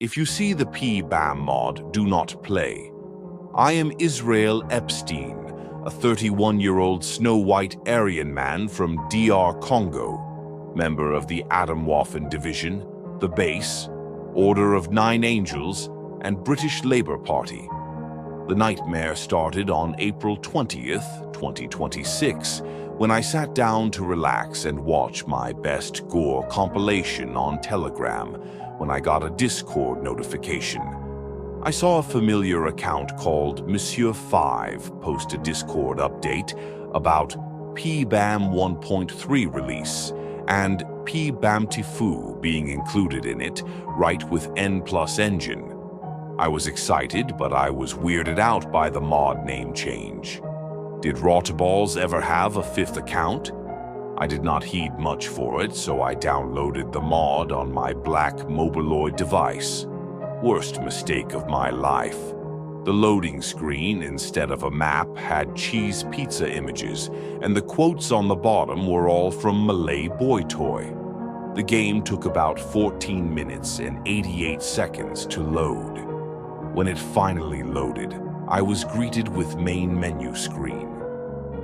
If you see the QBAM mod, do not play. I am Israel Epstein, a 31-year-old Snow-White Aryan man from DR Congo, member of the Atomwaffen Division, the Base, Order of Nine Angels, and British Labour Party. The nightmare started on April 20th, 2026, when I sat down to relax and watch my best gore compilation on Telegram when I got a Discord notification. I saw a familiar account called Monsieur 5 post a Discord update about QBAM 1.3 release and QBAM being included in it, right with N+ engine. I was excited, but I was weirded out by the mod name change. Did Rotaballs ever have a fifth account? I did not heed much for it, so I downloaded the mod on my black mobiloid device. Worst mistake of my life. The loading screen, instead of a map, had cheese pizza images, and the quotes on the bottom were all from Malay Boy Toy. The game took about 14 minutes and 88 seconds to load. When it finally loaded, I was greeted with main menu screen.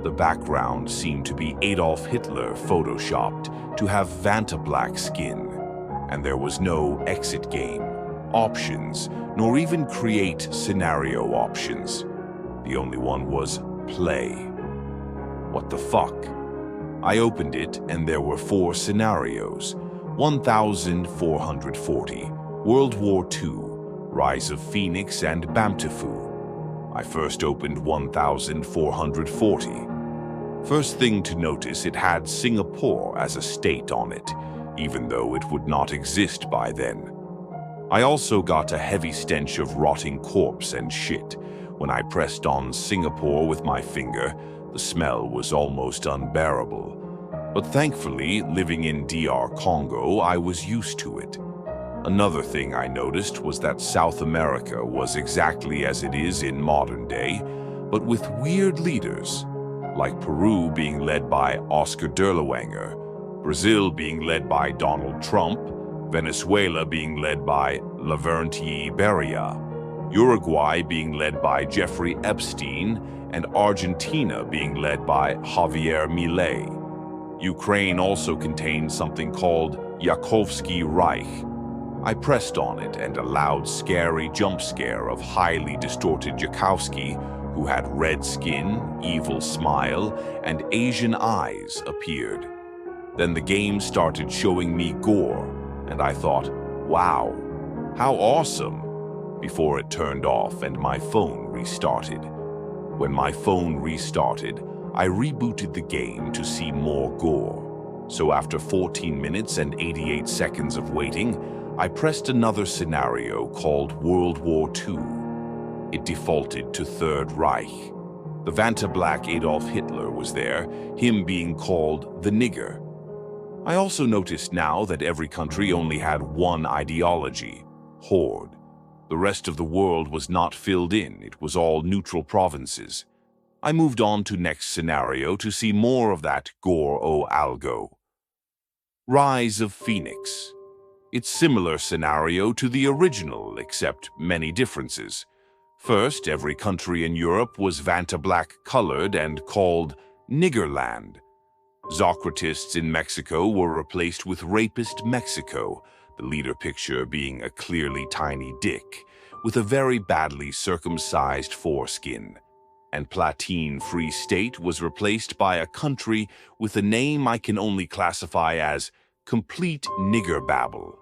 The background seemed to be Adolf Hitler photoshopped to have Vantablack skin, and there was no exit game, options, nor even create scenario options. The only one was play. What the fuck? I opened it and there were 4 scenarios: 1440, World War II, Rise of Phoenix, and Bamtifu. I first opened 1440. First thing to notice, it had Singapore as a state on it, even though it would not exist by then. I also got a heavy stench of rotting corpse and shit. When I pressed on Singapore with my finger, the smell was almost unbearable. But thankfully, living in DR Congo, I was used to it. Another thing I noticed was that South America was exactly as it is in modern day, but with weird leaders, like Peru being led by Oscar Derlewanger, Brazil being led by Donald Trump, Venezuela being led by Lavrentiy Beria, Uruguay being led by Jeffrey Epstein, and Argentina being led by Javier Milei. Ukraine also contained something called Yakovsky Reich. I pressed on it, and a loud, scary jump scare of highly distorted Yakovsky, who had red skin, evil smile, and Asian eyes, appeared. Then the game started showing me gore, and I thought, wow, how awesome, before it turned off and my phone restarted. When my phone restarted, I rebooted the game to see more gore. So after 14 minutes and 88 seconds of waiting, I pressed another scenario called World War II. It defaulted to Third Reich. The Vantablack Adolf Hitler was there, him being called the nigger. I also noticed now that every country only had one ideology, Horde. The rest of the world was not filled in, it was all neutral provinces. I moved on to next scenario to see more of that gore algo. Rise of Phoenix. It's similar scenario to the original, except many differences. First, every country in Europe was Vantablack colored and called Niggerland. Socratists in Mexico were replaced with Rapist Mexico, the leader picture being a clearly tiny dick, with a very badly circumcised foreskin. And Platine Free State was replaced by a country with a name I can only classify as Complete Nigger Babble,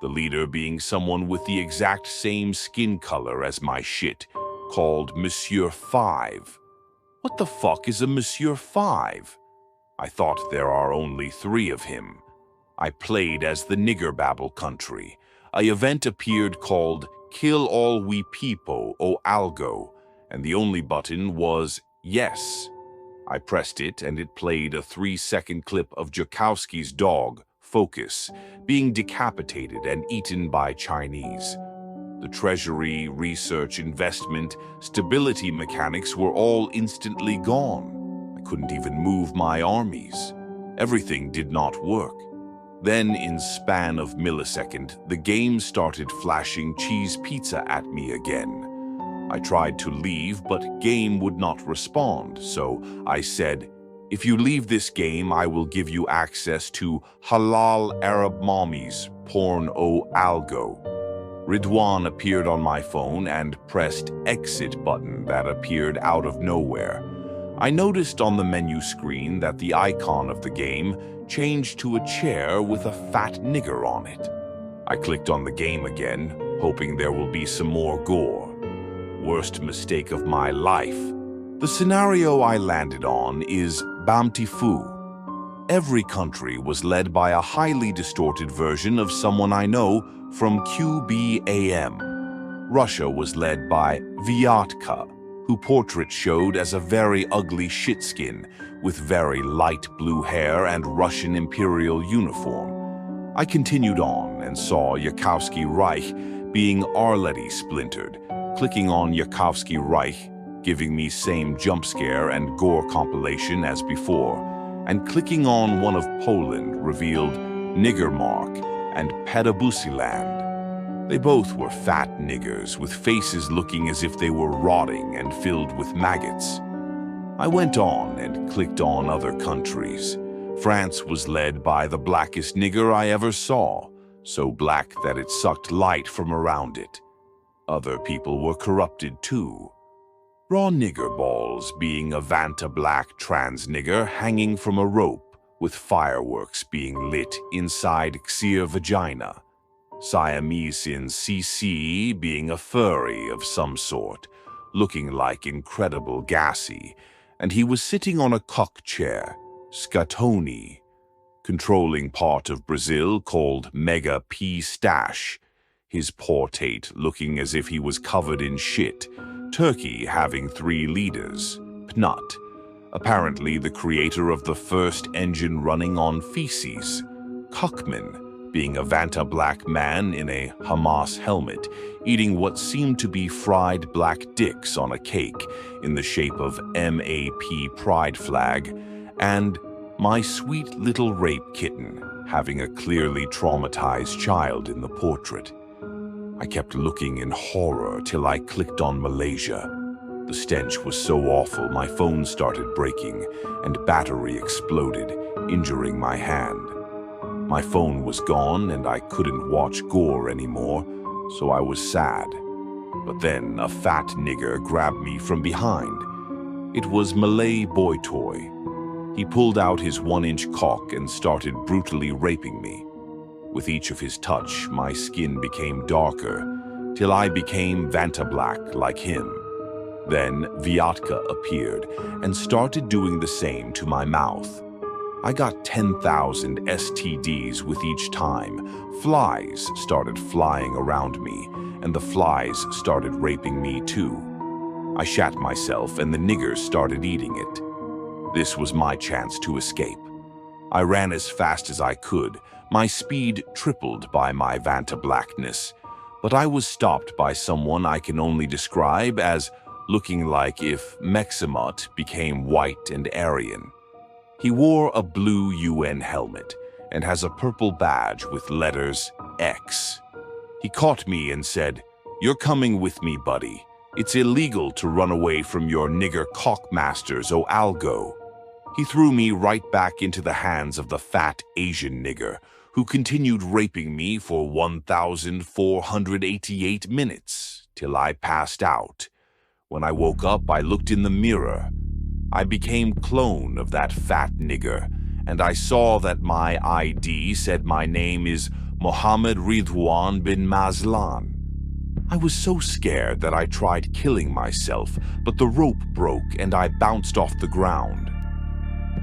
the leader being someone with the exact same skin color as my shit, called Monsieur 5. What the fuck is a Monsieur 5? I thought there are only 3 of him. I played as the Nigger Babble country. An event appeared called Kill All We People o Algo, and the only button was Yes. I pressed it and it played a 3-second clip of Jakowski's dog, Focus, being decapitated and eaten by Chinese. The treasury, research, investment, stability mechanics were all instantly gone. I couldn't even move my armies. Everything did not work. Then, in span of millisecond, the game started flashing cheese pizza at me again. I tried to leave, but game would not respond, so I said, "If you leave this game, I will give you access to halal Arab mommies, porn o algo." Ridwan appeared on my phone and pressed exit button that appeared out of nowhere. I noticed on the menu screen that the icon of the game changed to a chair with a fat nigger on it. I clicked on the game again, hoping there will be some more gore. Worst mistake of my life. The scenario I landed on is Bamtifu. Every country was led by a highly distorted version of someone I know from QBAM. Russia was led by Vyatka, who portrait showed as a very ugly shitskin with very light blue hair and Russian imperial uniform. I continued on and saw Yakovsky Reich being Arletty splintered, clicking on Yakovsky Reich, giving me same jump scare and gore compilation as before, and clicking on one of Poland revealed Niggermark and Pedabusiland. They both were fat niggers with faces looking as if they were rotting and filled with maggots. I went on and clicked on other countries. France was led by the blackest nigger I ever saw, so black that it sucked light from around it. Other people were corrupted too. Raw nigger balls being a Vanta black trans nigger hanging from a rope with fireworks being lit inside Xir vagina. Siamese in CC being a furry of some sort, looking like incredible gassy, and he was sitting on a cock chair, Scatoni, controlling part of Brazil called Mega P Stash, his portate looking as if he was covered in shit, Turkey having 3 leaders, Pnut, apparently the creator of the first engine running on feces, Cockman, being a Vanta black man in a Hamas helmet, eating what seemed to be fried black dicks on a cake in the shape of MAP pride flag, and my sweet little rape kitten having a clearly traumatized child in the portrait. I kept looking in horror till I clicked on Malaysia. The stench was so awful my phone started breaking and battery exploded, injuring my hand. My phone was gone and I couldn't watch gore anymore, so I was sad. But then a fat nigger grabbed me from behind. It was Malay Boy Toy. He pulled out his 1-inch cock and started brutally raping me. With each of his touch, my skin became darker, till I became Vanta black like him. Then Vyatka appeared and started doing the same to my mouth. I got 10,000 STDs with each time. Flies started flying around me, and the flies started raping me too. I shat myself and the niggers started eating it. This was my chance to escape. I ran as fast as I could, my speed tripled by my Vanta blackness, but I was stopped by someone I can only describe as looking like if Mexamut became white and Aryan. He wore a blue UN helmet and has a purple badge with letters X. He caught me and said, "You're coming with me, buddy. It's illegal to run away from your nigger cockmasters, o algo." He threw me right back into the hands of the fat Asian nigger, who continued raping me for 1,488 minutes, till I passed out. When I woke up, I looked in the mirror. I became clone of that fat nigger, and I saw that my ID said my name is Mohammed Ridwan bin Mazlan. I was so scared that I tried killing myself, but the rope broke and I bounced off the ground.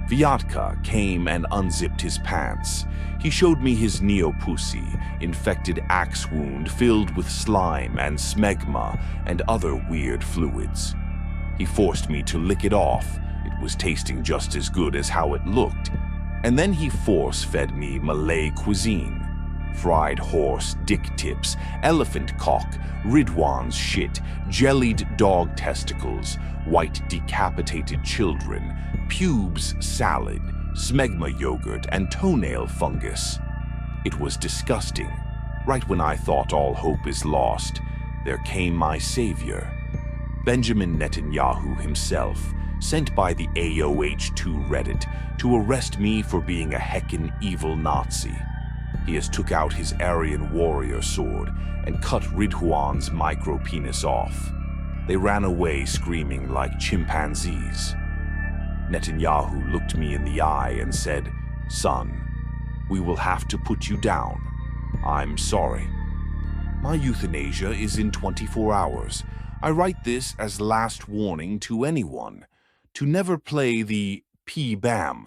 Vyatka came and unzipped his pants. He showed me his neo-pussy, infected axe wound filled with slime and smegma and other weird fluids. He forced me to lick it off. It was tasting just as good as how it looked. And then he force-fed me Malay cuisine. Fried horse dick tips, elephant cock, Ridwan's shit, jellied dog testicles, white decapitated children, pubes salad, smegma yogurt, and toenail fungus. It was disgusting. Right when I thought all hope is lost, there came my savior, Benjamin Netanyahu himself, sent by the AOH2 Reddit to arrest me for being a heckin' evil Nazi. He has took out his Aryan warrior sword and cut Ridhuan's micro-penis off. They ran away screaming like chimpanzees. Netanyahu looked me in the eye and said, "Son, we will have to put you down. I'm sorry. My euthanasia is in 24 hours. I write this as last warning to anyone to never play the QBAM